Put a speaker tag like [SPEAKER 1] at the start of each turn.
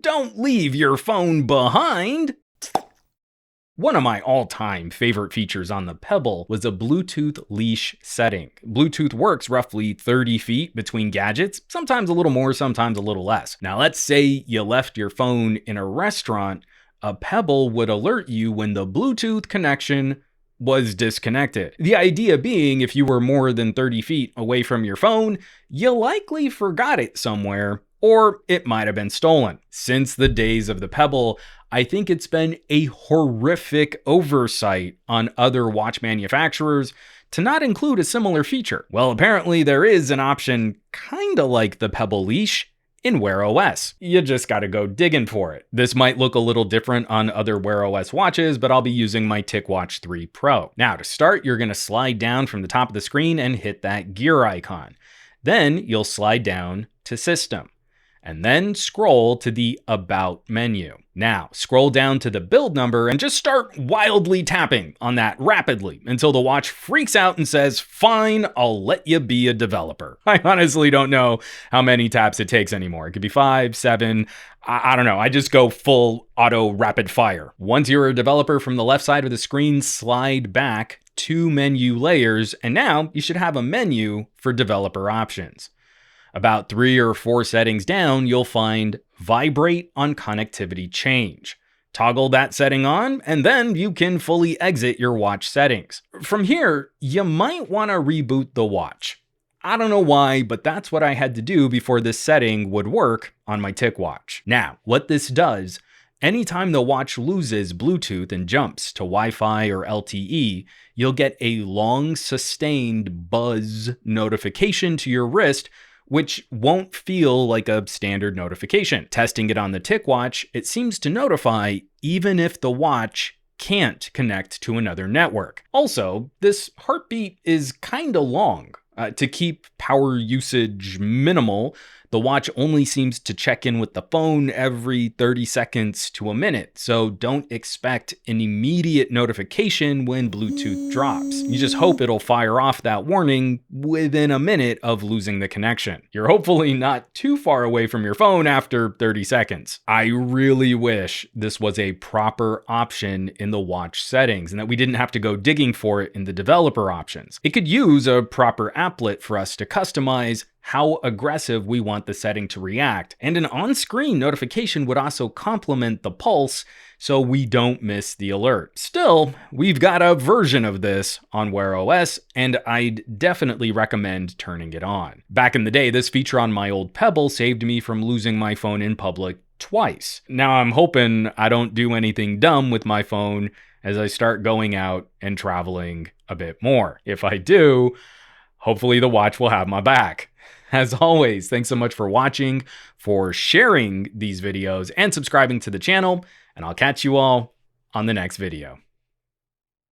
[SPEAKER 1] don't leave your phone behind. One of my all-time favorite features on the Pebble was a Bluetooth leash setting. Bluetooth works roughly 30 feet between gadgets, sometimes a little more, sometimes a little less. Now let's say you left your phone in a restaurant, a Pebble would alert you when the Bluetooth connection was disconnected. The idea being, if you were more than 30 feet away from your phone, you likely forgot it somewhere, or it might have been stolen. Since the days of the Pebble, I think it's been a horrific oversight on other watch manufacturers to not include a similar feature. Well, apparently there is an option kinda like the Pebble leash in WearOS. You just gotta go digging for it. This might look a little different on other WearOS watches, but I'll be using my TicWatch 3 Pro. Now to start, you're gonna slide down from the top of the screen and hit that gear icon. Then you'll slide down to System, and then scroll to the About menu. Now, scroll down to the build number and just start wildly tapping on that rapidly until the watch freaks out and says, "Fine, I'll let you be a developer." I honestly don't know how many taps it takes anymore. It could be 5, 7, I don't know. I just go full auto rapid fire. Once you're a developer, from the left side of the screen, slide back 2 menu layers, and now you should have a menu for developer options. About 3 or 4 settings down, you'll find Vibrate on Connectivity Change. Toggle that setting on, and then you can fully exit your watch settings. From here, you might want to reboot the watch. I don't know why, but that's what I had to do before this setting would work on my TicWatch. Now, what this does, anytime the watch loses Bluetooth and jumps to Wi-Fi or LTE, you'll get a long sustained buzz notification to your wrist, which won't feel like a standard notification. Testing it on the TicWatch, it seems to notify even if the watch can't connect to another network. Also, this heartbeat is kinda long. To keep power usage minimal, the watch only seems to check in with the phone every 30 seconds to a minute, so don't expect an immediate notification when Bluetooth drops. You just hope it'll fire off that warning within a minute of losing the connection. You're hopefully not too far away from your phone after 30 seconds. I really wish this was a proper option in the watch settings and that we didn't have to go digging for it in the developer options. It could use a proper applet for us to customize how aggressive we want the setting to react, and an on-screen notification would also complement the pulse so we don't miss the alert. Still, we've got a version of this on WearOS, and I'd definitely recommend turning it on. Back in the day, this feature on my old Pebble saved me from losing my phone in public twice. Now I'm hoping I don't do anything dumb with my phone as I start going out and traveling a bit more. If I do, hopefully the watch will have my back. As always, thanks so much for watching, for sharing these videos, and subscribing to the channel, and I'll catch you all on the next video.